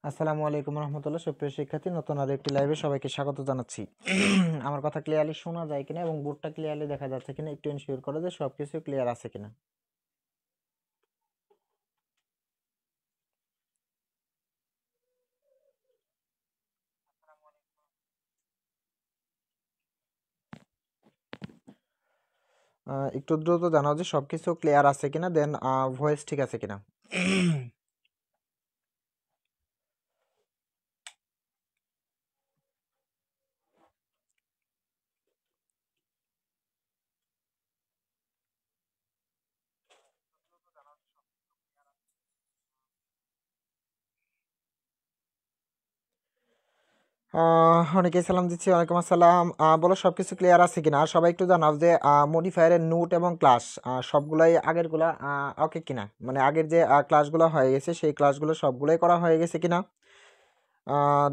আসসালামু আলাইকুম রহমতুল্লাহ। সুপ্রিয় শিক্ষার্থী, নতুন আর একটি লাইভে সবাইকে স্বাগত জানাচ্ছি। আমার কথা ক্লিয়ারলি শোনা যায় কিনা এবং বোর্ডটা ক্লিয়ারলি দেখা যাচ্ছে কিনা একটু এনশিওর করো যে সবকিছু ক্লিয়ার আছে কিনা। একটু দ্রুত জানাও যে সবকিছু ক্লিয়ার আছে কিনা, দেন ভয়েস ঠিক আছে কিনা। অনেকেই সালাম দিচ্ছি। ওয়ালাইকুম আসসালাম। বলো সবকিছু ক্লিয়ার আছে কিনা। আর সবাই একটু জানাও যে মডিফায়ারের নোট এবং ক্লাস সবগুলাই আগেরগুলা ওকে কিনা, মানে আগের যে ক্লাসগুলো হয়ে গেছে সেই ক্লাসগুলো সবগুলোই করা হয়ে গেছে কিনা।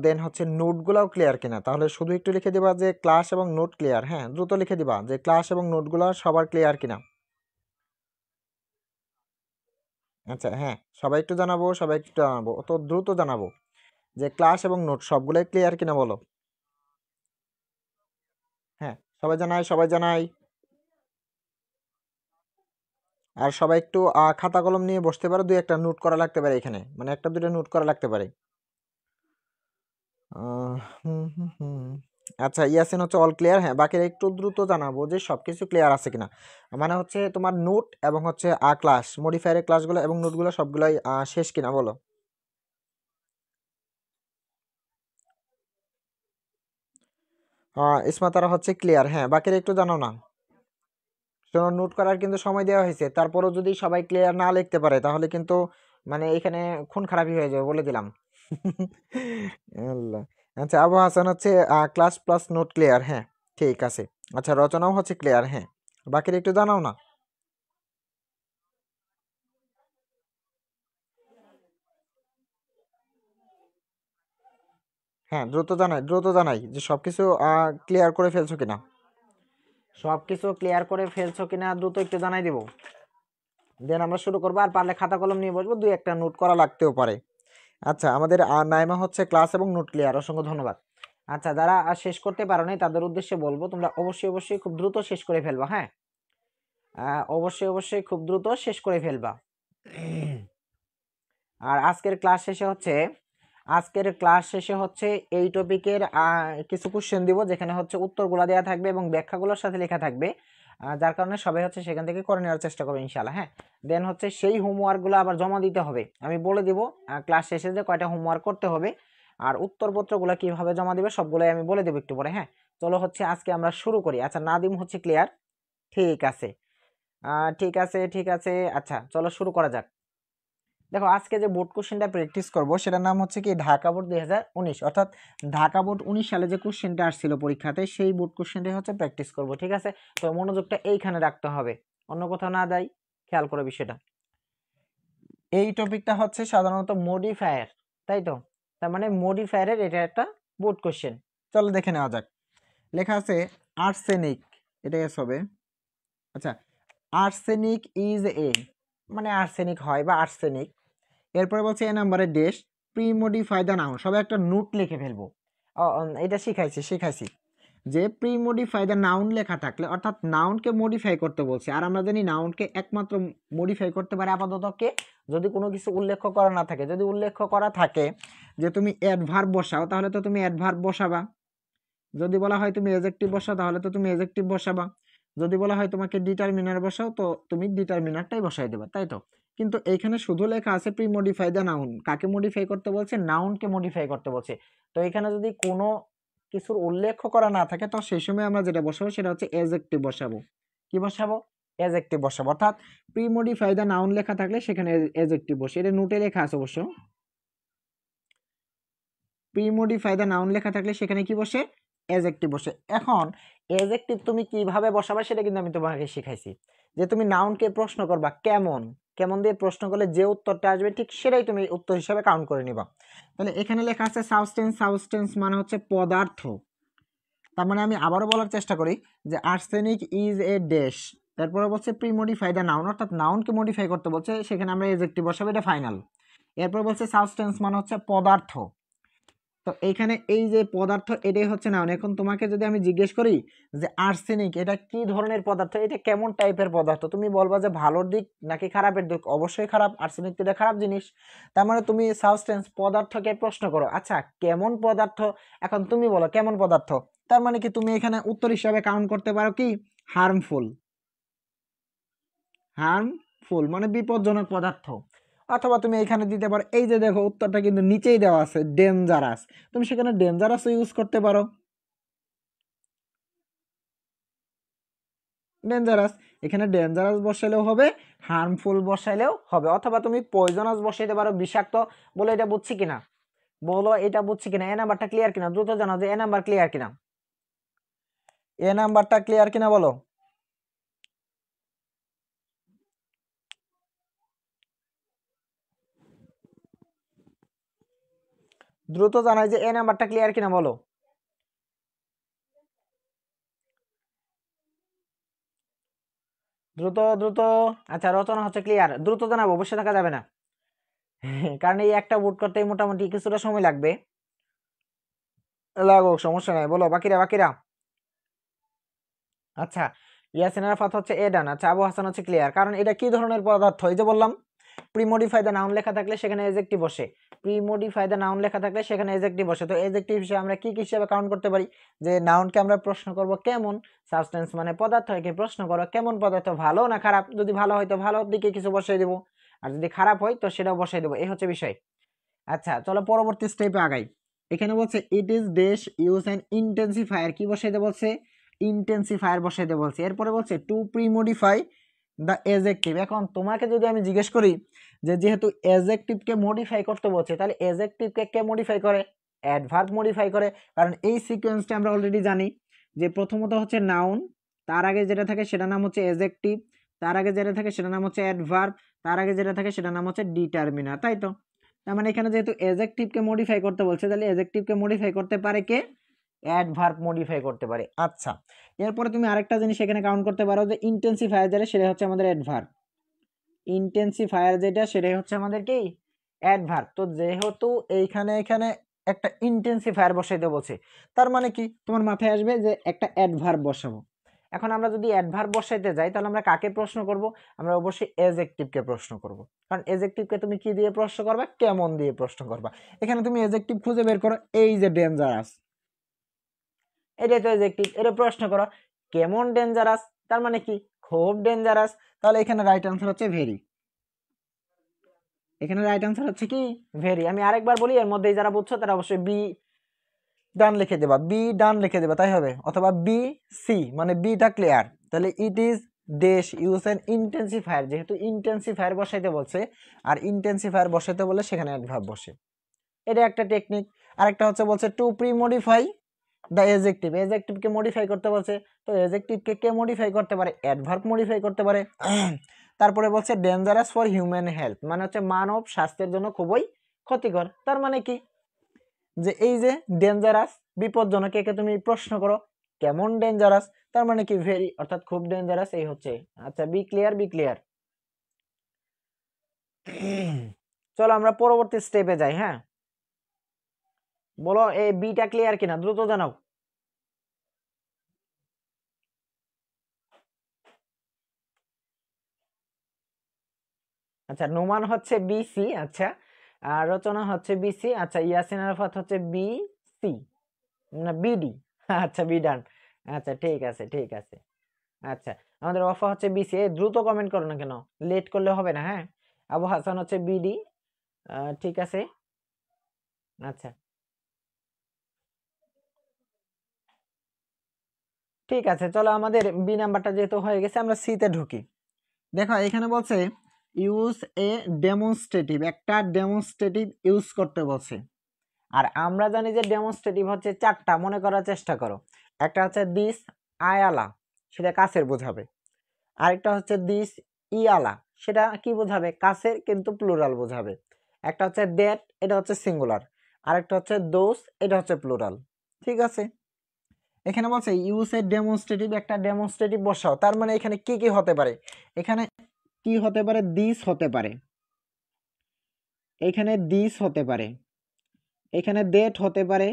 দেন হচ্ছে নোটগুলাও ক্লিয়ার কিনা। তাহলে শুধু একটু লিখে দিবা যে ক্লাস এবং নোট ক্লিয়ার। হ্যাঁ, দ্রুত লিখে দিবা যে ক্লাস এবং নোটগুলো সবার ক্লিয়ার কিনা। আচ্ছা, হ্যাঁ, সবাই একটু জানাবো, সবাই একটু জানাবো, তো দ্রুত জানাবো যে ক্লাস এবং নোট সবগুলোই ক্লিয়ার কিনা বলো। হ্যাঁ, সবাই জানাই, সবাই জানাই। আর সবাই একটু খাতা কলম নিয়ে বসতে পারো, দুই একটা নোট করা লাগতে পারে এখানে, মানে একটা দুটো নোট করা লাগতে পারে। হুম হুম হুম। আচ্ছা, ইয়াসিন হচ্ছে অল ক্লিয়ার। হ্যাঁ, বাকিরা একটু দ্রুত জানাবো যে সবকিছু ক্লিয়ার আছে কিনা। মানে হচ্ছে তোমার নোট এবং হচ্ছে ক্লাস মডিফায়ারের ক্লাসগুলো এবং নোটগুলো সবগুলাই শেষ কিনা বলো। ইসমাতারা হচ্ছে ক্লিয়ার। হ্যাঁ, বাকিরা একটু জানাও না। শোনো, নোট করার কিন্তু সময় দেওয়া হয়েছে, তারপরও যদি সবাই ক্লিয়ার না লিখতে পারে তাহলে কিন্তু মানে এখানে খুন খারাপই হয়ে যাবে বলে দিলাম। আল্লাহ। আচ্ছা, আবু হাসান হচ্ছে ক্লাস প্লাস নোট ক্লিয়ার। হ্যাঁ, ঠিক আছে। আচ্ছা, রচনাও হচ্ছে ক্লিয়ার। হ্যাঁ, বাকিরা একটু জানাও না। হ্যাঁ, দ্রুত জানাই, দ্রুত জানাই যে সবকিছু ক্লিয়ার করে ফেলছো কিনা। সবকিছু ক্লিয়ার করে ফেলছো কিনা দ্রুত একটু জানাই দেবো, দেন আমরা শুরু করবো। আর পারলে খাতা কলম নিয়ে বসবো, দুই একটা নোট করা লাগতেও পারে। আচ্ছা, আমাদের নাইমা হচ্ছে ক্লাস এবং নোট ক্লিয়ার, অসংখ্য ধন্যবাদ। আচ্ছা, যারা শেষ করতে পারো নাই তাদের উদ্দেশ্যে বলবো তোমরা অবশ্যই অবশ্যই খুব দ্রুত শেষ করে ফেলবা। হ্যাঁ, অবশ্যই অবশ্যই খুব দ্রুত শেষ করে ফেলবা। আর আজকের ক্লাস শেষে হচ্ছে এই টপিকের কিছু কোশ্চেন দিব, যেখানে হচ্ছে উত্তরগুলো দেওয়া থাকবে এবং ব্যাখ্যাগুলোর সাথে লেখা থাকবে। যার কারণে সবাই হচ্ছে সেখান থেকে করে নেওয়ার চেষ্টা করবে ইনশাআল্লাহ। হ্যাঁ, দেন হচ্ছে সেই হোমওয়ার্কগুলো আবার জমা দিতে হবে। আমি বলে দিব ক্লাস শেষে যে কয়টা হোমওয়ার্ক করতে হবে আর উত্তরপত্রগুলো কিভাবে জমা দিবে সবগুলোই আমি বলে দেবো একটু পরে। হ্যাঁ, চলো হচ্ছে আজকে আমরা শুরু করি। আচ্ছা, নাদিম হচ্ছে ক্লিয়ার। ঠিক আছে, ঠিক আছে, ঠিক আছে। আচ্ছা, চলো শুরু করা যাক। দেখো, আজকে যে বোর্ড কোশ্চেনটা প্র্যাকটিস করব সেটার নাম হচ্ছে কি ঢাকা বোর্ড 2019, অর্থাৎ ঢাকা বোর্ড 19 সালে যে কোশ্চেনটা আসছিল পরীক্ষাতে সেই বোর্ড কোশ্চেনটাই হচ্ছে প্র্যাকটিস করব। ঠিক আছে, তো মনোযোগটা এইখানে রাখতে হবে, অন্য কোথাও না যাই, খেয়াল করে বিষয়টা। এই টপিকটা হচ্ছে সাধারণত মডিফায়ার, তাই তো? তার মানে মডিফায়ারের এটা একটা বোর্ড কোশ্চেন। চলো দেখে নেওয়া যাক। লেখা আছে আর্সেনিক, এটা এস হবে। আচ্ছা, আর্সেনিক ইজ এ, মানে আর্সেনিক হয় বা আর্সেনিক। এরপরে বলছে এ নাম্বারে dash pre modify the noun, সবাই একটা নোট লিখে ফেলবো। এটা শিখাইছি যে প্রি মডিফাই দ্য নাউন লেখা থাকলে, অর্থাৎ নাউনকে মডিফাই করতে বলছে। আর আমরা জানি নাউনকে একমাত্র মডিফাই করতে পারে আপাতত কে, যদি কোনো কিছু উল্লেখ করা না থাকে। যদি উল্লেখ করা থাকে যে তুমি অ্যাডভার্ব বসাও, তাহলে তো তুমি অ্যাডভার্ব বসাবা। যদি বলা হয় তুমি এডজেক্টিভ বসাও, তাহলে তো তুমি এডজেক্টিভ বসাবা। যদি বলা হয় তোমাকে ডিটারমিনার বসাও, তো তুমি ডিটারমিনারটাই বসাই দেবা, তাই তো। কিন্তু এইখানে শুধু লেখা আছে প্রি মডিফাই দ্য নাউন। কাকে মডিফাই করতে বলছে? নাউনকে মডিফাই করতে বলছে। তো এখানে যদি কোনো কিছুর উল্লেখ করা না থাকে, তো সেই সময় আমরা যেটা বসাবো সেটা হচ্ছে এজেক্টিভ বসাবো। কি বসাবো? এজেক্টিভ বসাবো। অর্থাৎ প্রি মডিফাই দ্য নাউন লেখা থাকলে সেখানে এজেক্টিভ বসে। এটা নোটে লেখা আছে অবশ্য। প্রি মডিফাই দ্য নাউন লেখা থাকলে সেখানে কি বসে? এজেক্টিভ বসে। এখন এজেক্টিভ তুমি কিভাবে বসাবা সেটা কিন্তু আমি তোমাকে শিখাইছি। যে তুমি নাউনকে প্রশ্ন করবা কেমন, কেমন দিয়ে প্রশ্ন করলে যে উত্তরটা আসবে ঠিক সেটাই তুমি উত্তর হিসাবে কাউন্ট করে নিবা। তাহলে এখানে লেখা আছে সাবস্টেন্স। সাবস্টেন্স মানে হচ্ছে পদার্থ। তার মানে আমি আবারও বলার চেষ্টা করি যে আর্সেনিক ইজ এ ড্যাশ, তারপরে বলছে প্রি মডিফাই দ্য নাউন, অর্থাৎ নাউনকে মডিফাই করতে বলছে, সেখানে আমরা এজেক্টিভ বসাবো, এটা ফাইনাল। এরপর বলছে সাবস্টেন্স মানে হচ্ছে পদার্থ। তো এইখানে এই যে পদার্থ এটাই হচ্ছে নাউন। এখন তোমাকে যদি আমি জিজ্ঞেস করি যে আর্সেনিক এটা কি ধরনের পদার্থ, এটা কেমন টাইপের পদার্থ, তুমি বলবা যে ভালোর দিক নাকি খারাপের দিক? অবশ্যই খারাপ, আর্সেনিক তো এটা খারাপ জিনিস। তার মানে তুমি সাবস্টেন্স পদার্থকে প্রশ্ন করো, আচ্ছা কেমন পদার্থ, এখন তুমি বলো কেমন পদার্থ। তার মানে কি তুমি এখানে উত্তর হিসাবে কাউন্ট করতে পারো কি হার্মফুল। হার্মফুল মানে বিপজ্জনক পদার্থ। অথবা তুমি এখানে দিতে পারো, এই যে দেখো উত্তরটা কিন্তু নিচেই দেওয়া আছে ডেঞ্জারাস, তুমি সেখানে ডেঞ্জারাস ইউজ করতে পারো। ডেঞ্জারাস, এখানে ডেঞ্জারাস বসাইলেও হবে, হার্মফুল বসাইলেও হবে, অথবা তুমি পয়জনাস বসাইতে পারো, বিষাক্ত। বলো এটা বুঝছি কিনা, বলো এটা বুঝছি কিনা, এ নাম্বারটা ক্লিয়ার কিনা, দ্রুত জানাও যে এ নাম্বার ক্লিয়ার কিনা, এ নাম্বারটা ক্লিয়ার কিনা বলো। দ্রুত জানাই যে এ নাম্বারটা ক্লিয়ার কিনা বলো। দ্রুত দ্রুত। আচ্ছা রচনা হচ্ছে ক্লিয়ার, দ্রুত জানাবো, বসে থাকা যাবে না। কারণ এই একটা বুট করতে মোটামুটি কিছুটা সময় লাগবে। লাগুক, সমস্যা নাই, বলো বাকিরা বাকিরা। আচ্ছা ইয়াসিন আরাফাত হচ্ছে এ ডান। আচ্ছা আবু হাসান হচ্ছে ক্লিয়ার। কারণ এটা কি ধরনের পদার্থ, এই যে বললাম প্রি মডিফাই দ্য নাউন লেখা থাকলে সেখানে এজেক্টিভ বসে। প্রি মডিফাই দ্য নাউন লেখা থাকলে সেখানে এজেক্টিভ বসে। তো এজেক্টিভ হিসেবে আমরা কি হিসেবে কাউন্ট করতে পারি? যে নাউনকে আমরা প্রশ্ন করব কেমন, সাবস্টেন্স মানে পদার্থ, একে প্রশ্ন করো কেমন পদার্থ, ভালো না খারাপ, যদি ভালো হয় তো ভালোর দিকে কিছু বসাই দেবো, আর যদি খারাপ হয় তো সেটাও বসাই দেবো, এই হচ্ছে বিষয়। আচ্ছা চলো পরবর্তী স্টেপে আগাই। এখানে বলছে it is dash use an intensifier, কি বসাইতে বলছে? ইন্টেন্সিফায়ার বসাইতে বলছে। এরপরে বলছে to premodify the adjective. এখন তোমাকে যদি আমি জিজ্ঞেস করি যে যেহেতু এজেক্টিভকে মডিফাই করতে বলছে, তাহলে এজেক্টিভকে কে মডিফাই করে? অ্যাডভার্ব মডিফাই করে। কারণ এই সিকোয়েন্সটা আমরা অলরেডি জানি যে প্রথমত হচ্ছে নাউন, তার আগে যেটা থাকে সেটার নাম হচ্ছে এজেক্টিভ, তার আগে যেটা থাকে সেটার নাম হচ্ছে অ্যাডভার্ব, তার আগে যেটা থাকে সেটার নাম হচ্ছে ডিটারমিনার, তাই তো। তার মানে এখানে যেহেতু এজেক্টিভকে মডিফাই করতে বলছে, তাহলে এজেক্টিভকে মডিফাই করতে পারে কে? অ্যাডভার্ব মডিফাই করতে পারে। আচ্ছা এরপরে তুমি আরেকটা জিনিস এখানে কাউন্ট করতে পারো যে ইন্টেন্সিফায়ার যেটা সেটা হচ্ছে আমাদের অ্যাডভার্ব। ইন্টেন্সিফায়ার যেটা সেটাই হচ্ছে আমাদের কি? অ্যাডভার্ব। তো যেহেতু এইখানে এখানে একটা ইন্টেন্সিফায়ার বসাইতে বলছে, তার মানে কি তোমার মাথায় আসবে যে একটা অ্যাডভার্ব বসাবো। এখন আমরা যদি অ্যাডভার্ব বসাইতে যাই তাহলে আমরা কাকে প্রশ্ন করব? আমরা অবশ্যই এজেক্টিভকে প্রশ্ন করব। কারণ এজেক্টিভকে তুমি কি দিয়ে প্রশ্ন করবা? কেমন দিয়ে প্রশ্ন করবা। এখানে তুমি এজেক্টিভ খুঁজে বের করো, এই যে ডেঞ্জারাস, এটাই তো এজেক্টিভ, এটা প্রশ্ন করো কেমন ডেঞ্জারাস, তার মানে কি খুব ডেঞ্জারাস। তাহলে এখানে রাইট আনসার হচ্ছে ভেরি। এখানে রাইট আনসার হচ্ছে কি ভেরি। আমি আরেকবার বলি, এর মধ্যে যারা বুঝছো তারা অবশ্যই বি ডান লিখে দেবা, বি ডান লিখে দেবা, তাই হবে। অথবা বি সি মানে বিটা ক্লিয়ার। তাহলে it is dash use an intensifier, যেহেতু ইন্টেন্সিফায়ার বসাইতে বলছে, আর ইন্টেন্সিফায়ার বসাইতে বলে সেখানে অ্যাডভার্ব বসে, এটা একটা টেকনিক। আরেকটা হচ্ছে বলছে to premodify the adjective, এজেক্টিভকে মডিফাই করতে বলছে। তো এজেক্টিভকে কে মডিফাই করতে পারে? অ্যাডভার্ব মডিফাই করতে পারে। তারপরে বলছে ডেঞ্জারাস ফর হিউম্যান হেলথ, মানে হচ্ছে মানব স্বাস্থ্যের জন্য খুবই ক্ষতিকর। তার মানে কি যে এই যে ডেঞ্জারাস বিপজ্জনক, একে তুমি প্রশ্ন করো কেমন ডেঞ্জারাস, তার মানে কি ভেরি, অর্থাৎ খুব ডেঞ্জারাস, এই হচ্ছে। আচ্ছা বি ক্লিয়ার, বি ক্লিয়ার। চলো আমরা পরবর্তী স্টেপে যাই। হ্যাঁ বলো এই বিটা ক্লিয়ার কিনা, দ্রুত জানাও। আচ্ছা নোমান হচ্ছে বিসি। আচ্ছা আর রচনা হচ্ছে বিসি। আচ্ছা ইয়াসিন আরাফাত হচ্ছে বিসি না বিডি। আচ্ছা বি ডান। আচ্ছা ঠিক আছে ঠিক আছে। আচ্ছা, আমাদের ওয়াফা হচ্ছে বিসি। দ্রুত কমেন্ট করো না কেন, লেট করলে হবে না। হ্যাঁ, আবু হাসান হচ্ছে বিডি। ঠিক আছে। আচ্ছা, ঠিক আছে, চলো আমাদের বি নাম্বারটা যেহেতু হয়ে গেছে, আমরা সিতে ঢুকি। দেখো এখানে বলছে ইউজ এ ডেমনস্ট্রেটিভ, একটা ডেমনস্ট্রেটিভ ইউজ করতে বলছে। আর আমরা জানি যে ডেমনস্ট্রেটিভ হচ্ছে চারটা, মনে করার চেষ্টা করো। একটা হচ্ছে দিস আয়ালা, সেটা কাছের বোঝাবে। আরেকটা হচ্ছে দিস ইয়ালা, সেটা কি বোঝাবে, কাছের কিন্তু প্লুরাল বোঝাবে। একটা হচ্ছে দ্যাট, এটা হচ্ছে সিঙ্গুলার। আরেকটা হচ্ছে দোস, এটা হচ্ছে প্লুরাল। ঠিক আছে, এখানে বলছে ইউজ এ ডেমনস্ট্রেটিভ, একটা ডেমনস্ট্রেটিভ বসাও। তার মানে এখানে কি কি হতে পারে, এখানে কি হতে পারে, দিস হতে পারে, এখানে দিস হতে পারে, এখানে দ্যাট হতে পারে,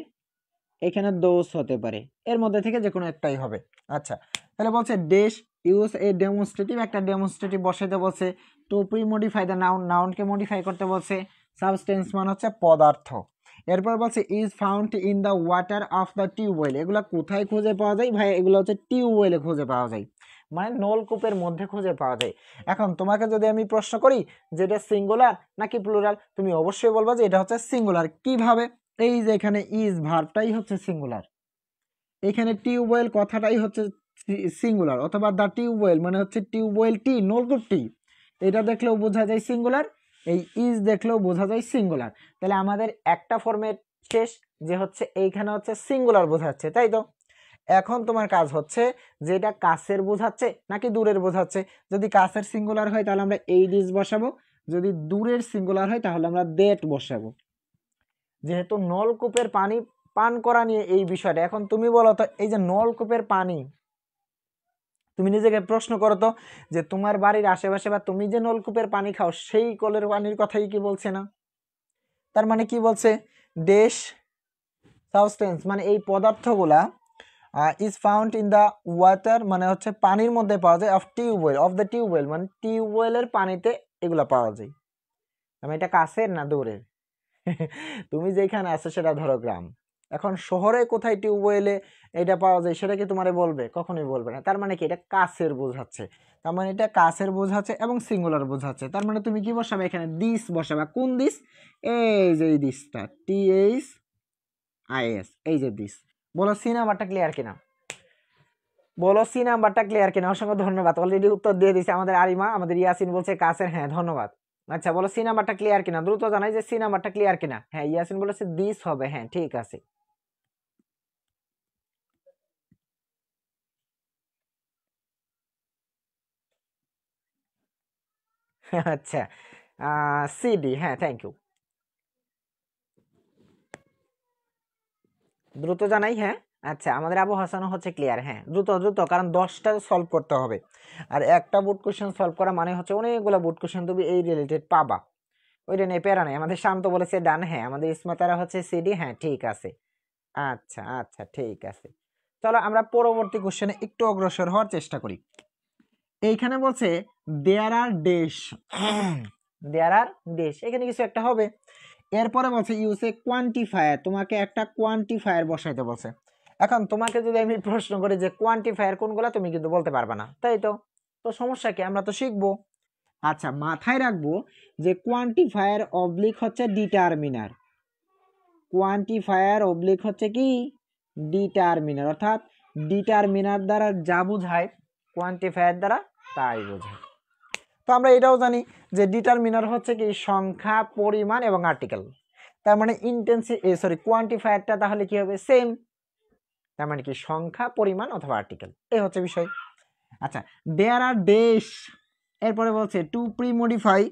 এখানে দোষ হতে পারে। এর মধ্যে থেকে যে কোনো একটাই হবে। আচ্ছা, তাহলে বলছে ডেশ ইউজ এ ডেমনস্ট্রেটিভ, একটা ডেমনস্ট্রেটিভ বসাইতে বলছে। To premodify the noun, নাউনকে মডিফাই করতে বলছে। সাবস্টেন্স মানে হচ্ছে পদার্থ। এরপর বলছে is found in the water of the tubewell, এগুলা কোথায় খুঁজে পাওয়া যায় ভাই, এগুলো হচ্ছে টিউবওয়েলে খুঁজে পাওয়া যায়, মানে নলকূপের মধ্যে খুঁজে পাওয়া যায়। এখন তোমাকে যদি আমি প্রশ্ন করি যে এটা সিঙ্গুলার নাকি প্লুরাল, তুমি অবশ্যই বলবা যে এটা হচ্ছে সিঙ্গুলার। কিভাবে, এই যে এখানে ইজ ভার্বটাই হচ্ছে সিঙ্গুলার, এখানে টিউবওয়েল কথাটাই হচ্ছে সিঙ্গুলার, অথবা দা টিউবওয়েল মানে হচ্ছে টিউবওয়েল টি, নলকূপ টি, এটা দেখলেও বোঝা যায় সিঙ্গুলার, এই ইজ দেখলেও বোঝা যায় সিঙ্গুলার। তাহলে আমাদের একটা ফর্মেট শেষ, যে হচ্ছে এইখানে হচ্ছে সিঙ্গুলার বোঝাচ্ছে, তাই তো। এখন তোমার কাজ হচ্ছে যে এটা কাছের বোঝাচ্ছে নাকি দূরের বোঝাচ্ছে। যদি কাছের সিঙ্গুলার হয় তাহলে আমরা এই দিস বসাবো, যদি দূরের সিঙ্গুলার হয় তাহলে আমরা দ্যাট বসাবো। যেহেতু নলকূপের পানি পান করা নিয়ে এই বিষয়টা, এখন তুমি বলো তো, এই যে নলকূপের পানি, তুমি নিজেকে প্রশ্ন করো তো, যে তোমার বাড়ির আশেপাশে বা তুমি যে নলকূপের পানি খাও সেই কলের পানির কথাই কি বলছে না? তার মানে কি বলছে, ডেশ সাবস্টেন্স মানে এই পদার্থগুলা is found in the water, মানে হচ্ছে পানির মধ্যে পাওয়া যায়, of tubewell, of the tubewell মানে টিউবওয়েলের পানিতে এগুলা পাওয়া যায়। আমি এটা কাছের না দূরের? তুমি যেখানে আছো সেটা ধরো গ্রাম, এখন শহরে কোথায় টিউবওয়েলে এটা পাওয়া যায় সেটা কি তোমারে বলবে? কখনোই বলবে না। তার মানে কি, এটা কাছের বোঝাচ্ছে, তার মানে এটা কাছের বোঝাচ্ছে এবং সিঙ্গুলার বোঝাচ্ছে। তার মানে তুমি কি বসাবে, এখানে দিস বসাবে। কোন দিস? এই যে এই দিসটা, THIS, এই যে দিস। বলো সি নাম্বারটা ক্লিয়ার কিনা, বলো সি নাম্বারটা ক্লিয়ার কিনা। অসংখ্য ধন্যবাদ, অলরেডি উত্তর দিয়ে দিছে আমাদের আরিমা। আমাদের ইয়াসিন বলছে কাছের, হ্যাঁ ধন্যবাদ। আচ্ছা, বলো সি নাম্বারটা ক্লিয়ার কিনা, দ্রুত জানাই যে সি নাম্বারটা ক্লিয়ার কিনা। হ্যাঁ, ইয়াসিন বলেছে দিস হবে, হ্যাঁ ঠিক আছে। আচ্ছা, সিডি, হ্যাঁ থ্যাংক ইউ। দ্রুত জানাই, হ্যাঁ। আচ্ছা, আমাদের আবু হাসানও হচ্ছে ক্লিয়ার, হ্যাঁ দ্রুত দ্রুত, কারণ 10টা সলভ করতে হবে। আর একটা বোর্ড কোশ্চেন সলভ করা মানে হচ্ছে অনেকগুলো বোর্ড কোশ্চেন তুমি এই রিলেটেড পাবা। ওইটা নেই, প্যারা নেই। আমাদের শান্ত বলেছে ডান, হ্যাঁ আমাদের ইসমাতারা হচ্ছে সিডি, হ্যাঁ ঠিক আছে। আচ্ছা আচ্ছা, ঠিক আছে। চলো আমরা পরবর্তী কোশ্চেনে একটু অগ্রসর হওয়ার চেষ্টা করি। এইখানে বলছে দেয়ার আর ডেশ, দেয়ার আর ডেশ, এখানে কিছু একটা হবে। এরপরে বলছে ইউজ এ কোয়ান্টিফায়ার, তোমাকে একটা কোয়ান্টিফায়ার বসাইতে বলছে। এখন তোমাকে যদি আমি প্রশ্ন করি যে কোয়ান্টিফায়ার কোনগুলা, তুমি কিন্তু বলতে পারবে না, তাই তো। তো সমস্যা কি, আমরা তো শিখবো। আচ্ছা, মাথায় রাখবো যে কোয়ান্টিফায়ার অবলিক হচ্ছে ডিটারমিনার, কোয়ান্টিফায়ার অবলিক হচ্ছে কি ডিটারমিনার, অর্থাৎ ডিটারমিনার দ্বারা যা বোঝায় কোয়ান্টিফায়ার দ্বারা তাই বোঝায়। তো আমরা এটাও জানি যে ডিটারমিনার হচ্ছে কি সংখ্যা, পরিমাণ এবং আর্টিকেল। তার মানে কোয়ান্টিফায়ারটা তাহলে কি হবে, সেম। তার মানে কি সংখ্যা, পরিমাণ অথবা আর্টিকেল, এই হচ্ছে বিষয়। আচ্ছা, দেয়ার আর ডেশ, এরপরে বলছে to premodify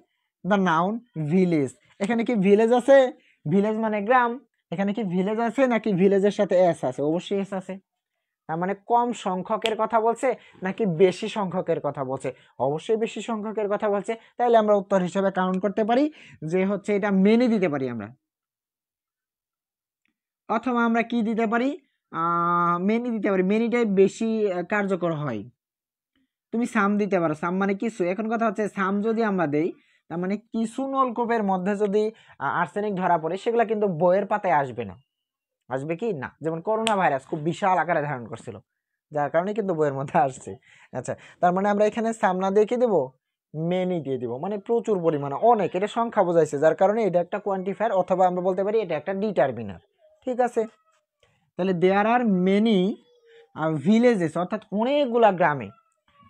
the noun village. এখানে কি ভিলেজ আছে? ভিলেজ মানে গ্রাম। এখানে কি ভিলেজ আছে নাকি ভিলেজের সাথে এস আছে? অবশ্যই এস আছে। তার মানে কম সংখ্যকের কথা বলছে নাকি বেশি সংখ্যকের কথা বলছে? অবশ্যই বেশি সংখ্যকের কথা বলছে। তাহলে আমরা উত্তর হিসেবে কাউন্ট করতে পারি যে হচ্ছে এটা মেনে দিতে পারি আমরা, অথবা আমরা কি দিতে পারি, মেনি দিতে পারি। মেনিটাই বেশি কার্যকর হয়। তুমি সাম দিতে পারো, সাম মানে কিছু। এখন কথা হচ্ছে সাম যদি আমরা দেই, তার মানে কিছু নলকূপের মধ্যে যদি আর্সেনিক ধরা পড়ে, সেগুলা কিন্তু বইয়ের পাতায় আসবে না। আসবে কি না, যেমন করোনা ভাইরাস খুব বিশাল আকারে ধারণ করছিল, যার কারণে কিন্তু বইয়ের মধ্যে আসছে। আচ্ছা, তার মানে আমরা এখানে সামনা দিয়ে কি দেবো, মেনি দিয়ে দিব, মানে প্রচুর পরিমাণে, অনেক, এটা সংখ্যা বোঝাইছে, যার কারণে এটা একটা কোয়ান্টিফায়ার, অথবা আমরা বলতে পারি এটা একটা ডিটারমিনার। ঠিক আছে, তাহলে দেয়ার আর মেনি ভিলেজেস, অর্থাৎ অনেকগুলা গ্রামে,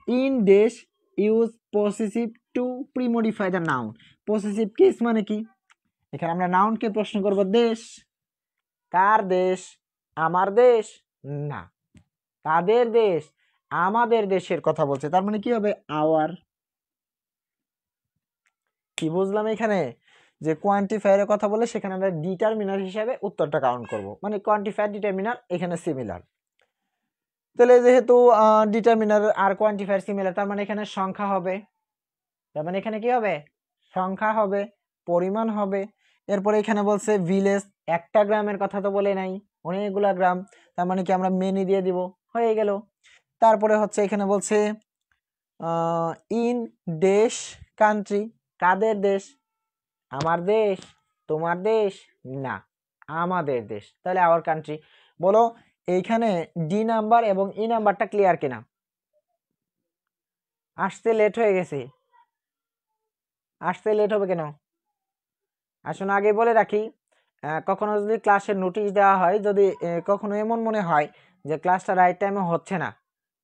in dash use possessive to premodify the noun. Possessive case মানে কি, এখানে আমরা নাউনকে প্রশ্ন করব দেশ, কার দেশ, আমার দেশ না, তাদের দেশ, আমাদের দেশের কথা বলছে, তার মানে কি হবে আওয়ার। কি বুঝলাম এখানে, যে কোয়ান্টিফায়ারের কথা বলে সেখানে আমরা ডিটারমিনার হিসাবে উত্তরটা কাউন্ট করব, মানে কোয়ান্টিফায়ার ডিটারমিনার এখানে সিমিলার। তাহলে যেহেতু ডিটারমিনার আর কোয়ান্টিফায়ার সিমিলার, তার মানে এখানে সংখ্যা হবে, তার মানে এখানে কি হবে, সংখ্যা হবে, পরিমাণ হবে। এরপরে এখানে বলছে ভিলেজ, একটা গ্রামের কথা তো বলে নাই, অনেকগুলা গ্রাম, তার মানে কি আমরা মেনি দিয়ে দিব, হয়ে গেল। তারপরে হচ্ছে এখানে বলছে ইন দেশ, কান্ট্রি, কাদের দেশ, আমার দেশ, তোমার দেশ না, আমাদের দেশ, তাহলে আওয়ার কান্ট্রি। বলো এইখানে ডি নাম্বার এবং ই নাম্বারটা ক্লিয়ার কিনা, আসতে লেট হয়ে গেছে, আসতে লেট হবে কেন, আসলে আগে বলে রাখি, কখনো যদি ক্লাসের নোটিশ দেওয়া হয়, যদি কখনো এমন মনে হয় যে ক্লাসটা রাইট টাইমে হচ্ছে না,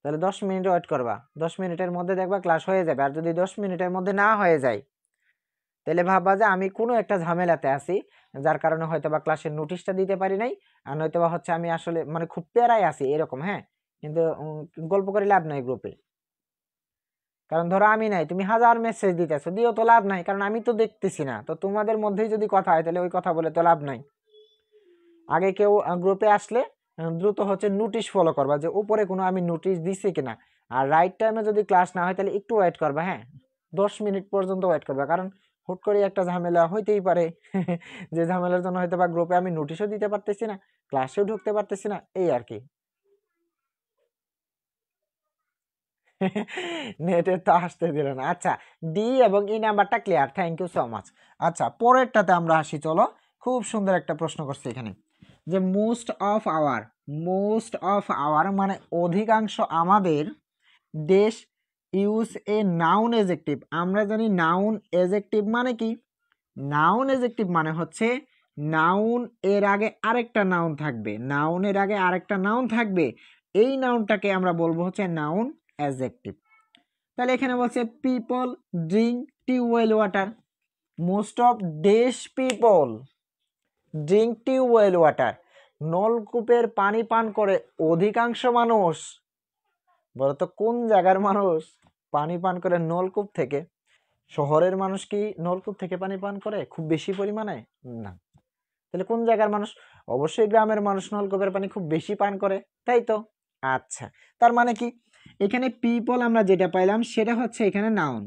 তাহলে 10 মিনিট ওয়েট করবা, 10 মিনিটের মধ্যে দেখবা ক্লাস হয়ে যাবে। আর যদি 10 মিনিটের মধ্যে না হয়ে যায়, তাহলে ভাববা যে আমি কোনো একটা ঝামেলাতে আছি, যার কারণে হয়তো বা ক্লাসের নোটিশটা দিতে পারি নাই, আর নয়তো বা হচ্ছে আমি আসলে মানে খুব প্যারায় আছি এরকম। হ্যাঁ, কিন্তু গল্প করে লাভ নাই গ্রুপে, কারণ ধরো আমি নাই, তুমি হাজার মেসেজ দিতেছো, দিও তো লাভ নাই, কারণ আমি তো দেখতেছি না। তো তোমাদের মধ্যেই যদি কথা হয়, তাহলে ওই কথা বলে তো লাভ নাই। আগে কেউ গ্রুপে আসলে দ্রুত হচ্ছে নোটিশ ফলো করবা, যে উপরে কোনো আমি নোটিশ দিছি কিনা। আর রাইট টাইমে যদি ক্লাস না হয়, তাহলে একটু ওয়েট করবা, হ্যাঁ 10 মিনিট পর্যন্ত ওয়েট করবা, কারণ হুট করে একটা ঝামেলা হইতেই পারে যে ঝামেলার জন্য হয়তো বা গ্রুপে আমি নোটিশও দিতে পারতেছি না, ক্লাসেও ঢুকতে পারতেছি না, এই আর কি। নেটে তো আসতে দিল না। আচ্ছা, ডি এবং ই নাম্বারটা clear, thank you so much. আচ্ছা, পরেরটাতে আমরা আসি, চলো। খুব সুন্দর একটা প্রশ্ন করছে এখানে, যে মোস্ট অফ আওয়ার মানে অধিকাংশ আমাদের দেশ ইউজ এ নাউন এজেক্টিভ। আমরা জানি নাউন এজেক্টিভ মানে কি, নাউন এজেক্টিভ মানে হচ্ছে নাউন এর আগে আরেকটা নাউন থাকবে, নাউনের আগে আরেকটা নাউন থাকবে, এই নাউনটাকে আমরা বলবো হচ্ছে নাউন এজেক্টিভ। তাহলে এখানে বলছে people drink tubewell water, most of দেশ পিপল ড্রিঙ্ক টিউবওয়েল ওয়াটার, নলকূপের পানি পান করে অধিকাংশ মানুষ। বলতো কোন জায়গার মানুষ পানি পান করে নলকূপ থেকে? শহরের মানুষ কি নলকূপ থেকে পানি পান করে খুব বেশি পরিমাণে? না। তাহলে কোন জায়গার মানুষ? অবশ্যই গ্রামের মানুষ নলকূপের পানি খুব বেশি পান করে, তাই তো? আচ্ছা, তার মানে কি এখানে পিপল আমরা যেটা পাইলাম সেটা হচ্ছে এখানে নাউন,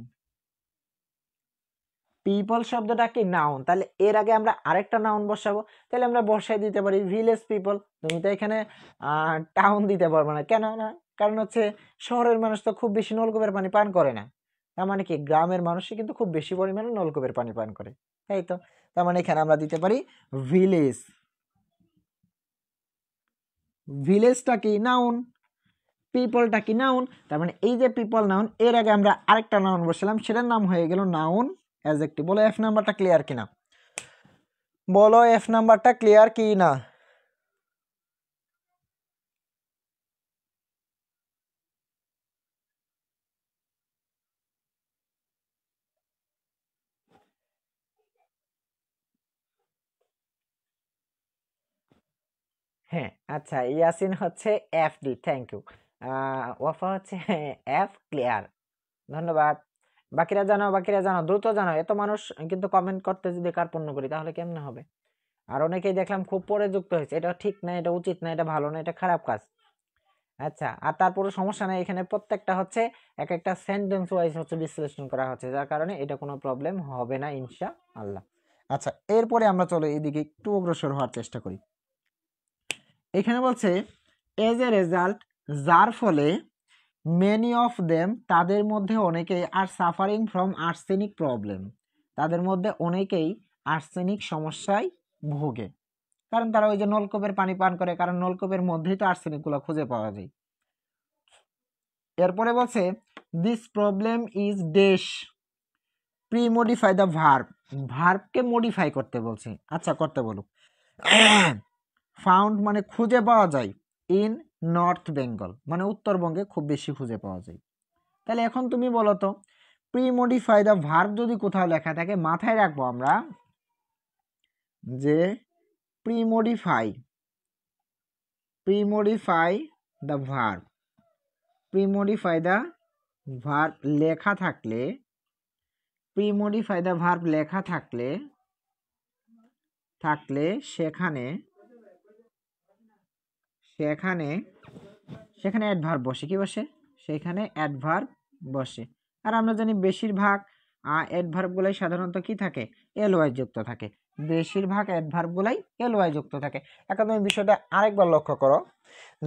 পিপল শব্দটা কি নাউন, তাহলে এর আগে আমরা আরেকটা নাউন বসাবো, তাহলে আমরা বসাই দিতে পারি ভিলেজ পিপল। তুমি তো এখানে টাউন দিতে পারবে না, কেন না? কারণ হচ্ছে শহরের মানুষ তো খুব বেশি নলকূপের পানি পান করে না, তার মানে কি গ্রামের মানুষই কিন্তু খুব বেশি পরিমাণে নলকূপের পানি পান করে, তাই তো? তার মানে এখানে আমরা দিতে পারি ভিলেজ। ভিলেজটা কি নাউন, পিপলটা কি নাউন, তার মানে এই যে পিপল নাউন, এর আগে আমরা আরেকটা নাউন বসালাম, সেটার নাম হয়ে গেল নাউন অ্যাডজেক্টিভ। বলো এফ নাম্বারটা ক্লিয়ার কিনা, বলো এফ নাম্বারটা ক্লিয়ার কি না? হ্যাঁ, আচ্ছা, ইয়াসিন হচ্ছে এফ ডি, থ্যাংক ইউ। ওয়াফা হচ্ছে এফ ক্লিয়ার, ধন্যবাদ। বাকিরা জানাও, বাকিরা জানাও, দ্রুত জানাও, এত মানুষ কিন্তু কমেন্ট করতে যদি কার্পণ্য করি তাহলে কেমনে হবে? আর অনেকেই দেখলাম খুব পরে যুক্ত হয়েছে, এটা ঠিক না, এটা উচিত না, এটা ভালো না, এটা খারাপ কাজ। আচ্ছা, আর তারপরে সমস্যা নাই, এখানে প্রত্যেকটা হচ্ছে এক একটা সেন্টেন্স ওয়াইজ হচ্ছে বিশ্লেষণ করা হচ্ছে, যার কারণে এটা কোনো প্রবলেম হবে না ইনশাআল্লাহ। আচ্ছা, এরপরে আমরা চলো এদিকে একটু অগ্রসর হওয়ার চেষ্টা করি। এখানে বলছে এজ এ রেজাল্ট, যার ফলে মেনি অফ দেম, তাদের মধ্যে অনেকেই are suffering from arsenic problem, তাদের মধ্যে অনেকেই আর্সেনিক সমস্যায় ভোগে, কারণ তারা ওই যে নলকূপের পানি পান করে, কারণ নলকূপের মধ্যেই তো আর্সেনিক গুলো খুঁজে পাওয়া যায়। এরপরে বলছে this problem is dash premodify the verb, ভার্বকে মডিফাই করতে বলছে। আচ্ছা করতে বলো। ফাউন্ড মানে খুঁজে পাওয়া যায়, ইন নর্থ বেঙ্গল মানে উত্তরবঙ্গে খুব বেশি খুঁজে পাওয়া যায়। তাহলে এখন তুমি বলো তো প্রি মডিফাই দ্য ভার্ব যদি কোথাও লেখা থাকে মাথায় রাখবো আমরা যে pre modify the verb, pre modify the verb লেখা থাকলে, প্রি মডিফাই দ্য ভার্ব লেখা থাকলে সেখানে অ্যাডভার্ব বসে। কি বসে? সেখানে অ্যাডভার্ব বসে। আর আমরা জানি বেশিরভাগ অ্যাডভার্বগুলাই সাধারণত কি থাকে? এলওয়াই যুক্ত থাকে। বেশিরভাগ অ্যাডভার্বগুলাই এলওয়াই যুক্ত থাকে। এখন তুমি বিষয়টা আরেকবার লক্ষ্য করো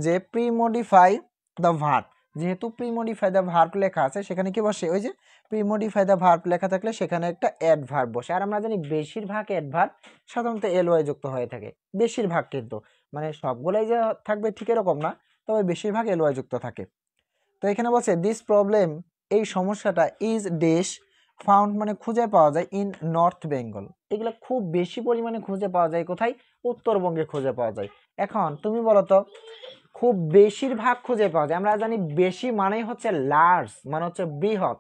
যে প্রি মডিফাই দ্য ভার্ব, যেহেতু প্রি মডিফাই দ্য ভার্ব লেখা আছে সেখানে কি বসে? ওই যে প্রি মডিফাই দ্য ভার্ব লেখা থাকলে সেখানে একটা অ্যাডভার্ব বসে। আর আমরা জানি বেশিরভাগ অ্যাডভার্ব সাধারণত এলওয়াই যুক্ত হয়ে থাকে, বেশিরভাগ, কিন্তু মানে সবগুলাই যে থাকবে ঠিক এরকম না, তবে বেশিরভাগ এলওয়াই যুক্ত থাকে। তো এখানে বলছে দিস প্রবলেম, এই সমস্যাটা, ইজ ড্যাশ ফাউন্ড মানে খুঁজে পাওয়া যায়, ইন নর্থ বেঙ্গল, এগুলো খুব বেশি পরিমাণে খুঁজে পাওয়া যায় কোথায়? উত্তরবঙ্গে খুঁজে পাওয়া যায়। এখন তুমি বলো তো খুব বেশিরভাগ খুঁজে পাওয়া যায়, আমরা জানি বেশি মানেই হচ্ছে লার্জ মানে হচ্ছে বৃহৎ,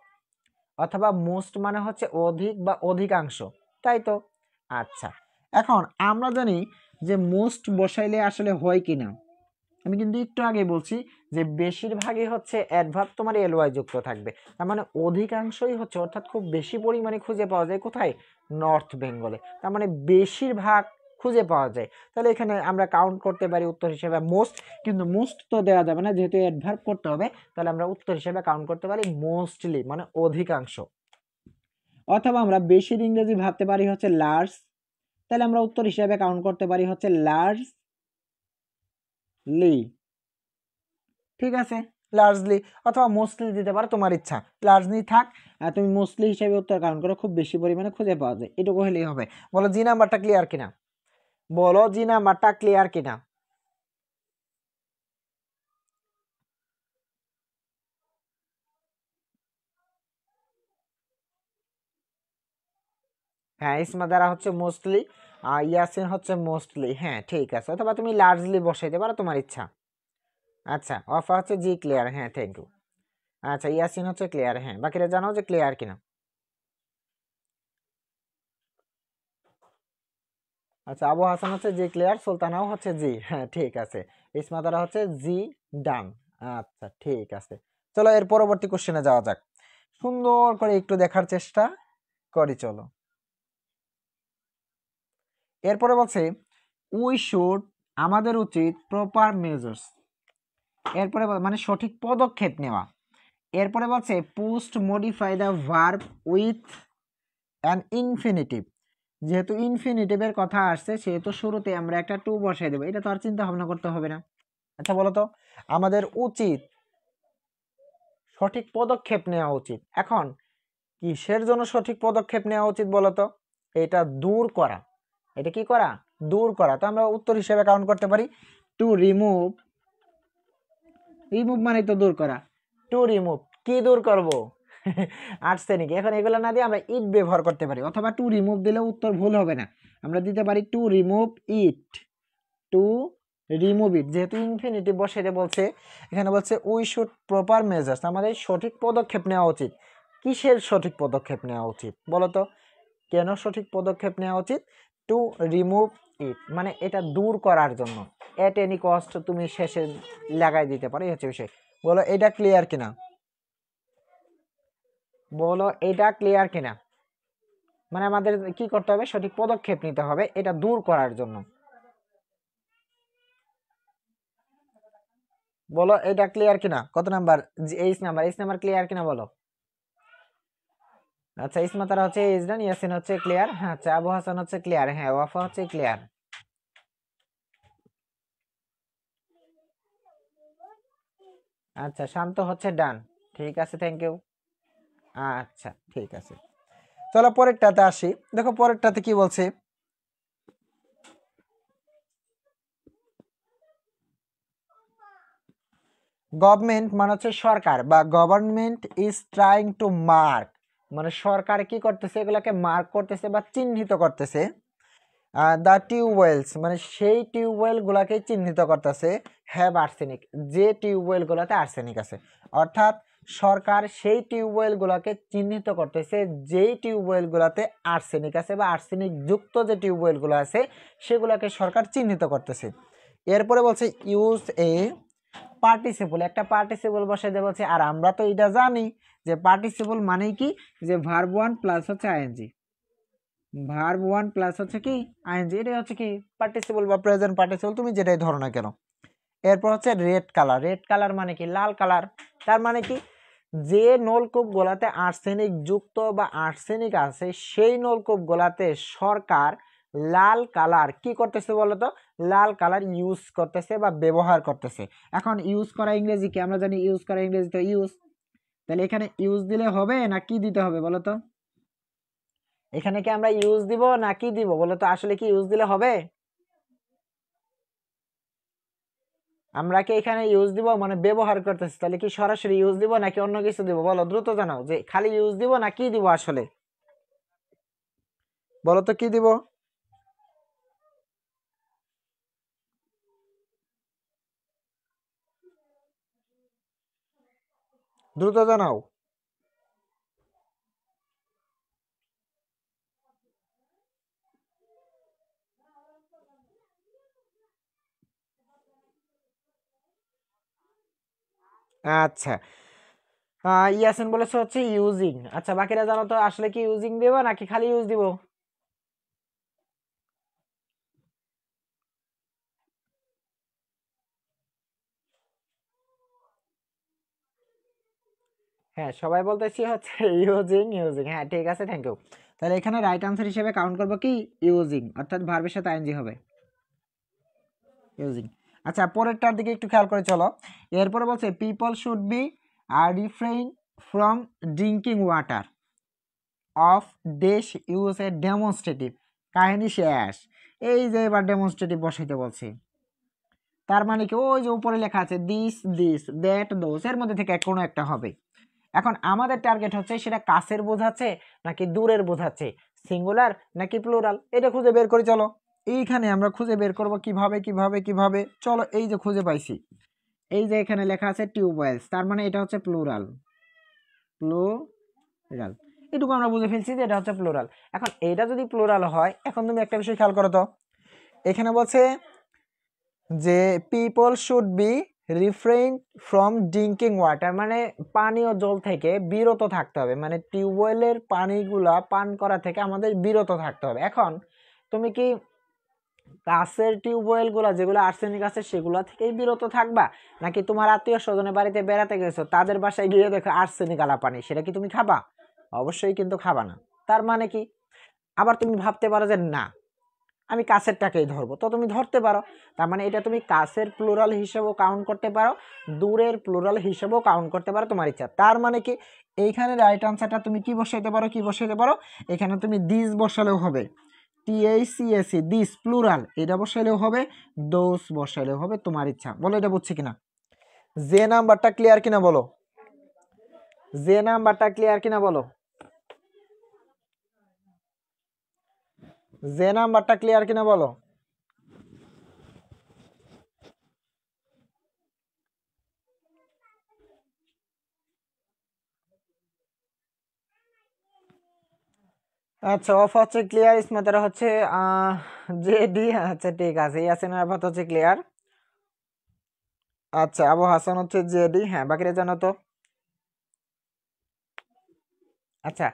অথবা মোস্ট মানে হচ্ছে অধিক বা অধিকাংশ, তাই তো? আচ্ছা এখন আমরা জানি যে মোস্ট বসাইলে আসলে হয় কিনা, আমি কিন্তু একটু আগে বলছি যে বেশিরভাগই হচ্ছে অ্যাডভার্ব তোমার এলওয়াই যুক্ত থাকবে, তার মানে অধিকাংশই হচ্ছে, অর্থাৎ খুব বেশি পরিমাণে খুঁজে পাওয়া যায় কোথায়? নর্থ বেঙ্গলে, তার মানে বেশিরভাগ খুঁজে পাওয়া যায়। তাহলে এখানে আমরা কাউন্ট করতে পারি উত্তর হিসেবে মোস্ট, কিন্তু মোস্ট তো দেওয়া যাবে না যেহেতু অ্যাডভার্ব করতে হবে, তাহলে আমরা উত্তর হিসেবে কাউন্ট করতে পারি মোস্টলি মানে অধিকাংশ। অথবা আমরা বেশির ইংরেজি ভাবতে পারি হচ্ছে লার্জ, তাহলে আমরা উত্তর হিসেবে কাউন্ট করতে পারি হচ্ছে লার্জলি, ঠিক আছে? লার্জলি অথবা মোস্টলি দিতে পারো, তোমার ইচ্ছা। লার্জলি থাক, আর তুমি মোস্টলি হিসেবে উত্তর কাউন্ট করো, খুব বেশি পরিমাণে খুঁজে পাওয়া যায়, এটুকু হলেই হবে। বলো জি নাম্বারটা ক্লিয়ার কিনা, বলো জি নাম্বারটা ক্লিয়ার কিনা। হ্যাঁ ইসমা দ্বারা হচ্ছে মোস্টলি, আর ইয়াসিন হচ্ছে মোস্টলি, হ্যাঁ ঠিক আছে। অথবা তুমি লার্জলি বসাইতে পারো, তোমার ইচ্ছা। আচ্ছা অফা হচ্ছে জি ক্লিয়ার, হ্যাঁ থ্যাংক ইউ। আচ্ছা ইয়াসিন হচ্ছে ক্লিয়ার, হ্যাঁ বাকিরা জানাও যে ক্লিয়ার কিনা। আচ্ছা আবু হাসান হচ্ছে জি ক্লিয়ার, সুলতানাও হচ্ছে জি, হ্যাঁ ঠিক আছে। ইসমা দ্বারা হচ্ছে জি ডান। আচ্ছা ঠিক আছে, চলো এর পরবর্তী কোশ্চেনে যাওয়া যাক। সুন্দর করে একটু দেখার চেষ্টা করি, চলো। এরপরে বলছে উই শুড, আমাদের উচিত, প্রপার মেজার্স, এরপরে মানে সঠিক পদক্ষেপ নেওয়া। এরপরে বলছে post modify the verb with an infinitive, যেহেতু ইনফিনিটিভের কথা আসছে সেহেতু শুরুতে আমরা একটা টু বসাই দেবো, এটা তো আর চিন্তা ভাবনা করতে হবে না। আচ্ছা বলো তো আমাদের উচিত, সঠিক পদক্ষেপ নেওয়া উচিত, এখন কিসের জন্য সঠিক পদক্ষেপ নেওয়া উচিত বলো তো? এটা দূর করা, এটা কি করা? দূর করা। তো আমরা উত্তর হিসেবে কাউন্ট করতে পারি টু রিমুভ, রিমুভ মানে তো দূর করা, টু রিমুভ, কি দূর করব? আসছে নাকি? এখন এগুলো না দিয়ে আমরা ইট ব্যবহার করতে পারি, অথবা টু রিমুভ দিলে উত্তর ভুল হবে না, আমরা দিতে পারি to remove it, to remove ইট, যেহেতু ইনফিনিটিভ বসাইতে বলছে, এখানে বলছে উই শুড প্রপার মেজার্স, আমাদের সঠিক পদক্ষেপ নেওয়া উচিত। কিসের সঠিক পদক্ষেপ নেওয়া উচিত বলো তো? কেন সঠিক পদক্ষেপ নেওয়া উচিত? টু রিমুভ ইট মানে এটা দূর করার জন্য, এট এনি কস্ট তুমি শেষে লাগাই দিতে পারো, এই হচ্ছে বিষয়। বলো এটা ক্লিয়ার কিনা, বলো এটা ক্লিয়ার কিনা। মানে আমাদের কি করতে হবে? সঠিক পদক্ষেপ নিতে হবে এটা দূর করার জন্য। বলো এটা ক্লিয়ার কিনা, কত নাম্বার? 8 নাম্বার, 8 নাম্বার ক্লিয়ার কিনা বলো। আচ্ছা ইসমা তারা হচ্ছে ইজরান, ইয়াসিন হচ্ছে ক্লিয়ার, হ্যাঁ আচ্ছা আবু হাসান হচ্ছে ক্লিয়ার, হ্যাঁ ওয়াফা হচ্ছে ক্লিয়ার। আচ্ছা শান্ত হচ্ছে ডান, ঠিক আছে থ্যাংক ইউ। আচ্ছা ঠিক আছে, চলো পরেরটাতে আসি। দেখো পরেরটাতে কি বলছে, গভর্নমেন্ট মানে হচ্ছে সরকার, বা government is trying to mark, মানে সরকার কি করতেছে, এগুলোকে মার্ক করতেছে বা চিহ্নিত করতেছে। দ্য টিউবওয়েলস মানে সেই টিউবওয়েল গুলাকে চিহ্নিত করতেছে হ্যাভ আর্সেনিক, যে টিউবওয়েল গুলাতে আর্সেনিক আছে। অর্থাৎ সরকার সেই টিউবওয়েল গুলাকে চিহ্নিত করতেছে যেই টিউবওয়েল গুলাতে আর্সেনিক আছে, বা আর্সেনিক যুক্ত যে টিউবওয়েল গুলো আছে সেগুলোকে সরকার চিহ্নিত করতেছে। এরপরে বলছে ইউজ এ পার্টিসিপল, একটা পার্টিসিপল বসে দিয়ে বলছে, আর আমরা তো এটা জানি যে পার্টিসিপল মানে কি, যে ভার্ব ওয়ান প্লাস হচ্ছে আইএনজি, ভার্ব ওয়ান প্লাস হচ্ছে কি আইএনজি, এটাই হচ্ছে কি পার্টিসিপল বা প্রেজেন্ট পার্টিসিপল, তুমি যেটাই ধরো না কেন। এরপর হচ্ছে রেড কালার, রেড কালার মানে কি লাল কালার, তার মানে কি যে নলকূপ গোলাতে আর্সেনিক যুক্ত বা আর্সেনিক আছে সেই নলকূপ গোলাতে সরকার লাল কালার কি করতেছে বলতো, লাল কালার ইউজ করতেছে বা ব্যবহার করতেছে। এখন ইউজ করা ইংরেজি কি, আমরা জানি ইউজ করা ইংরেজি তো ইউজ, তাহলে এখানে ইউজ দিলে হবে না কি দিতে হবে বলতো, এখানে কি আমরা ইউজ দিব না কি দিব বলতো, আসলে কি ইউজ দিলে হবে, আমরা কি এখানে ইউজ দিব মানে ব্যবহার করতেছি, তাহলে কি সরাসরি ইউজ দিব নাকি অন্য কিছু দিব, বলো দ্রুত জানাও, যে খালি ইউজ দিব না কি দিব, আসলে বলো তো কি দিব, দ্রুত জানাও। আচ্ছা, ইয়াসিন বলেছে হচ্ছে ইউজিং। আচ্ছা বাকিরা জানো তো আসলে কি ইউজিং দিব নাকি খালি ইউজ দিব, হ্যাঁ সবাই বলতেছি হচ্ছে ইউজিং ইউজিং, হ্যাঁ ঠিক আছে, থ্যাংক ইউ। তাহলে এখানে রাইট আনসার হিসেবে কাউন্ট করবো কি ইউজিং, অর্থাৎ ভার্বের সাথে আইএনজি হবে ইউজিং। আচ্ছা পরেরটার দিকে একটু খেয়াল করে চলো। এরপরে বলছে people should be refrain from drinking water of দেশ ইউজ এ ডেমনস্ট্রেটিভ কাহিনী শেষ। এই যে এবার ডেমনস্ট্রেটিভ বসাইতে বলছে, তার মানে কি ওই যে উপরে লেখা আছে দিস দিস দ্যাট দোস, এর মধ্যে থেকে কোনো একটা হবে। এখন আমাদের টার্গেট হচ্ছে সেটা কাছের বোঝাচ্ছে নাকি দূরের বোঝাচ্ছে, সিঙ্গুলার নাকি প্লুরাল, এটা খুঁজে বের করে চলো। এইখানে আমরা খুঁজে বের করব কিভাবে কিভাবে কিভাবে, চলো এই যে খুঁজে পাইছি, এই যে এখানে লেখা আছে টিউবওয়েলস, তার মানে এটা হচ্ছে প্লুরাল, প্লুরাল, এটুকু আমরা বুঝে ফেলছি যে এটা হচ্ছে প্লুরাল। এখন এটা যদি প্লুরাল হয়, এখন তুমি একটা বিষয় খেয়াল করো তো, এখানে বলছে যে people should be refrain from drinking water, মানে পানীয় জল থেকে বিরত থাকতে হবে, মানে টিউবওয়েলের পানিগুলা পান করা থেকে আমাদের বিরত থাকতে হবে। এখন তুমি কি কাছের টিউবওয়েল গুলা যেগুলো আর্সেনিক আছে সেগুলা থেকেই বিরত থাকবা, নাকি তোমার আত্মীয় স্বজনের বাড়িতে বেড়াতে গেছো তাদের বাসায় গিয়ে দেখো আর্সেনিক আলা পানি, সেটা কি তুমি খাবা? অবশ্যই কিন্তু খাবা না। তার মানে কি, আবার তুমি ভাবতে পারো যে না আমি কাছেরটাকেই ধরবো, তো তুমি ধরতে পারো, তার মানে এটা তুমি কাছের প্লুরাল হিসেবেও কাউন্ট করতে পারো, দূরের প্লুরাল হিসেবেও কাউন্ট করতে পারো, তোমার ইচ্ছা। তার মানে কি এইখানে রাইট আনসারটা তুমি কি বসাইতে পারো, কি বসাইতে পারো, এখানে তুমি দিস বসালেও হবে, THCSE দিস প্লুরাল এটা বসাইলেও হবে, দোস বসাইলেও হবে, তোমার ইচ্ছা। বলো এটা বুঝছি কিনা, যে নাম্বারটা ক্লিয়ার কিনা বলো, যে নাম্বারটা ক্লিয়ার কিনা বলো, যে নাম্বারটা ক্লিয়ার কিনা বলো। আচ্ছা অফ হচ্ছে ক্লিয়ার, স্মার্টার হচ্ছে জেডি, আচ্ছা ঠিক আছে, ইয়াসিন আরাফাত হচ্ছে ক্লিয়ার, আচ্ছা আবু হাসান হচ্ছে জেডি, হ্যাঁ বাকিরা জানো তো। আচ্ছা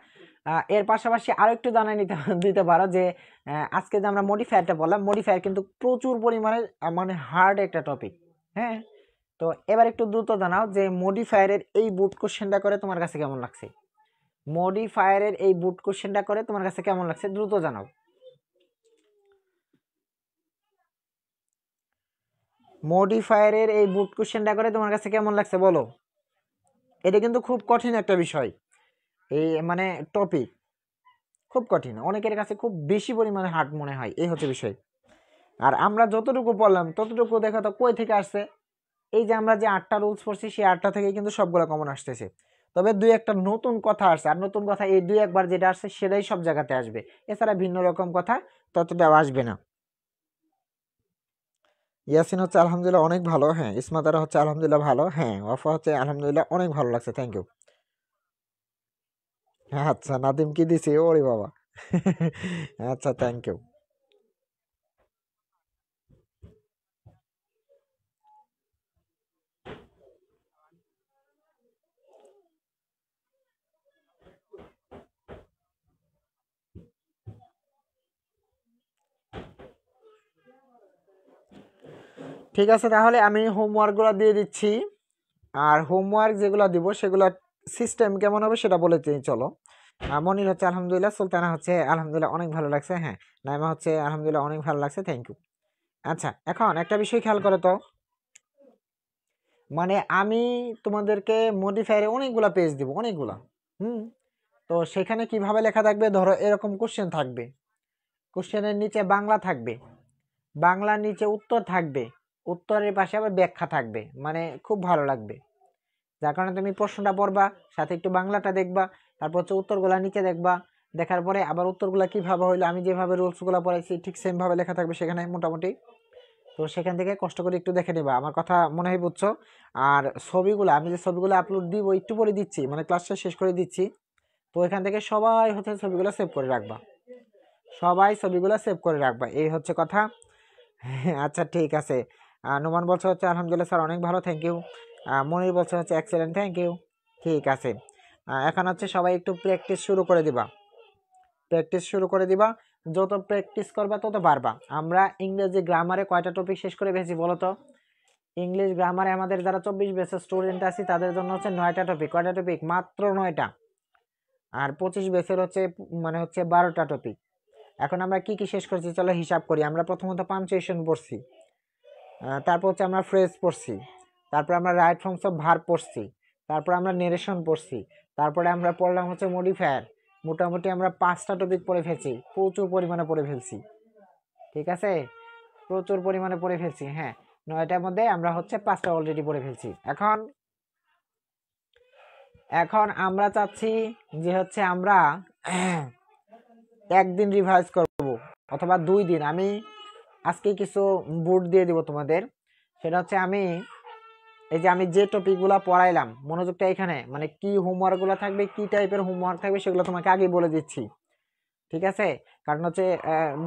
এর পাশাপাশি আরো একটু জানাই নিতে দিতে পারো যে আজকে যে আমরা মডিফায়ারটা বললাম, মডিফায়ার কিন্তু প্রচুর পরিমাণে মানে হার্ড একটা টপিক, হ্যাঁ। তো এবার একটু দ্রুত জানাও যে মডিফায়ারের এই বুট কোশ্চেনটা করে তোমার কাছে কেমন লাগছে, মডিফায়ারের এই বুট কোশ্চেনটা করে তোমার কাছে কেমন লাগছে, দ্রুত জানাও। মডিফায়ারের এই বুট কোশ্চেনটা করে তোমার কাছে কেমন লাগছে বলো। এটা কিন্তু খুব কঠিন একটা বিষয়, এই মানে টপিক খুব কঠিন, অনেকের কাছে খুব বেশি পরিমাণে হার্ড মনে হয়, এই হচ্ছে বিষয়। আর আমরা যতটুকু পড়লাম ততটুকু দেখা তো কই থেকে আসছে, এই যে আমরা যে 8টা রুলস পড়ছি সেই 8টা থেকে কিন্তু সবগুলো কমন আসতেছে, তবে দুই একটা নতুন কথা আসছে, আর নতুন কথা এই দুই একবার যেটা আসছে সেটাই সব জায়গাতে আসবে, এছাড়া ভিন্ন রকম কথা ততটাও আসবে না। ইয়াসিন হচ্ছে আলহামদুলিল্লাহ অনেক ভালো, হ্যাঁ। ইসমাতারা হচ্ছে আলহামদুলিল্লাহ ভালো, হ্যাঁ। ওয়াফা হচ্ছে আলহামদুলিল্লাহ অনেক ভালো লাগছে, থ্যাংক ইউ। হ্যাঁ আচ্ছা, নাদিম কি দিছি, ওরে বাবা। আচ্ছা, থ্যাংক ইউ। ঠিক আছে, তাহলে আমি হোমওয়ার্কগুলো দিয়ে দিচ্ছি, আর হোমওয়ার্ক যেগুলো দিব সেগুলো সিস্টেম কেমন হবে সেটা বলে দিই, চলো। মনির হচ্ছে আলহামদুলিল্লাহ, সুলতানা হচ্ছে আলহামদুলিল্লাহ অনেক ভালো লাগছে, হ্যাঁ। নাইমা হচ্ছে আলহামদুলিল্লাহ অনেক ভালো লাগছে, থ্যাংক ইউ। আচ্ছা, এখন একটা বিষয় খেয়াল করো তো, মানে আমি তোমাদেরকে মডিফায়ারে অনেকগুলা পেজ দিব, অনেকগুলা। হুম। তো সেখানে কিভাবে লেখা থাকবে, ধরো এরকম কোশ্চেন থাকবে, কোশ্চেনের নিচে বাংলা থাকবে, বাংলার নিচে উত্তর থাকবে, উত্তরের পাশে আবার ব্যাখ্যা থাকবে, মানে খুব ভালো লাগবে। যার কারণে তুমি প্রশ্নটা পড়বা, সাথে একটু বাংলাটা দেখবা, তারপর হচ্ছে উত্তরগুলা নিচে দেখবা, দেখার পরে আবার উত্তরগুলা কিভাবে হইলো, আমি যেভাবে রুলসগুলো পড়াইছি ঠিক সেম ভাবে লেখা থাকবে সেখানে মোটামুটি। তো সেখান থেকে কষ্ট করে একটু দেখে নিবা, আমার কথা মনে হয় বুঝছো। আর ছবিগুলো, আমি যে ছবিগুলো আপলোড দিব একটু পরে দিচ্ছি, মানে ক্লাসটা শেষ করে দিচ্ছি, তো এখান থেকে সবাই হচ্ছে ছবিগুলো সেভ করে রাখবা, সবাই ছবিগুলো সেভ করে রাখবা, এই হচ্ছে কথা। আচ্ছা ঠিক আছে। নোমান বলছে হচ্ছে আলহামদুলিল্লাহ স্যার অনেক ভালো, থ্যাংক ইউ। মনির বলছে হচ্ছে এক্সেলেন্ট, থ্যাংক ইউ। ঠিক আছে, এখন হচ্ছে সবাই একটু প্র্যাকটিস শুরু করে দিবা, প্র্যাকটিস শুরু করে দিবা, যত প্র্যাকটিস করবা তত পারবা। আমরা ইংরেজি গ্রামারে কয়টা টপিক শেষ করে পেয়েছি বলো তো? ইংলিশ গ্রামারে আমাদের যারা 24 ব্যাচের স্টুডেন্ট আছি তাদের জন্য হচ্ছে 9টা টপিক, কয়টা টপিক? মাত্র 9টা। আর 25 ব্যাচের হচ্ছে মানে হচ্ছে 12টা টপিক। এখন আমরা কি কি শেষ করছি চলো হিসাব করি। আমরা প্রথমত পাঞ্চুয়েশন পড়ছি, তারপর হচ্ছে আমরা ফ্রেজ পড়ছি, তারপর আমরা রাইট ফর্মস অফ ভার্ব পড়ছি, তারপর আমরা নেরেশন পড়ছি, তারপরে আমরা পড়লাম হচ্ছে মডিফায়ার। মোটামুটি আমরা 5টা টপিক পড়ে ফেলছি, প্রচুর পরিমাণে পড়ে ফেলছি, ঠিক আছে, প্রচুর পরিমাণে পড়ে ফেলছি, হ্যাঁ। 9টার মধ্যে আমরা হচ্ছে 5টা অলরেডি পড়ে ফেলছি। এখন এখন আমরা চাচ্ছি যে হচ্ছে আমরা একদিন রিভাইজ করব অথবা 2 দিন। আমি আজকে কিছু বোর্ড দিয়ে দিব তোমাদের, সেটা হচ্ছে আমি এই যে আমি যে টপিকগুলো পড়াইলাম মনোযোগটা এখানে, মানে কি হোমওয়ার্কগুলো থাকবে, কি টাইপের হোমওয়ার্ক থাকবে সেগুলো তোমাকে আগে বলে দিচ্ছি, ঠিক আছে। কারণ হচ্ছে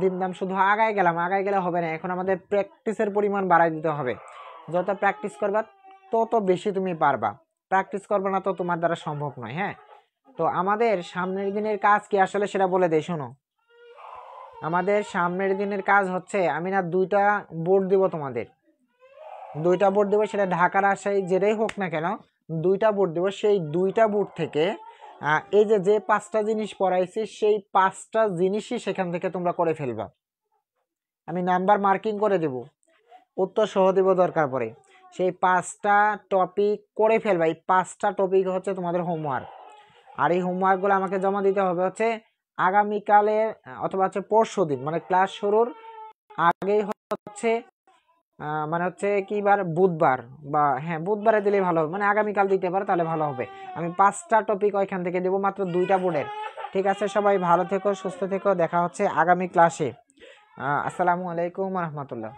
দিন দাম শুধু আগায় গেলাম, আগায় গেলে হবে না, এখন আমাদের প্র্যাকটিসের পরিমাণ বাড়াই দিতে হবে। যত প্র্যাকটিস করবা তত বেশি তুমি পারবা, প্র্যাকটিস করবে না তো তোমার দ্বারা সম্ভব নয়, হ্যাঁ। তো আমাদের সামনের দিনের কাজ কি আসলে সেটা বলে দেই, শোনো। আমাদের সামনের দিনের কাজ হচ্ছে আমি না 2টা বোর্ড দিব তোমাদের, 2টা বোর্ড দেবো, সেটা ঢাকার রাজশাহী যেটাই হোক না কেন, 2টা বোর্ড দেবো। সেই 2টা বোর্ড থেকে এই যে যে 5টা জিনিস পড়াইছি সেই 5টা জিনিসই সেখান থেকে তোমরা করে ফেলবা, আমি নাম্বার মার্কিং করে দেব, উত্তর সহ দেব দরকার পড়ে। সেই 5টা টপিক করে ফেলবা, এই 5টা টপিক হচ্ছে তোমাদের হোমওয়ার্ক। আর এই হোমওয়ার্কগুলো আমাকে জমা দিতে হবে হচ্ছে আগামীকালে অথবা হচ্ছে পরশু দিন, মানে ক্লাস শুরুর আগেই হচ্ছে মানে হচ্ছে কি বার, বুধবার, বা হ্যাঁ বুধবারে দিলেই ভালো হবে, মানে আগামীকাল দিতে পারো তাহলে ভালো হবে। আমি 5টা টপিক ওইখান থেকে দেবো, মাত্র 2টা বোর্ডের। ঠিক আছে, সবাই ভালো থেকো, সুস্থ থেকো, দেখা হচ্ছে আগামী ক্লাসে। আসসালামু আলাইকুম রহমতুল্লাহ।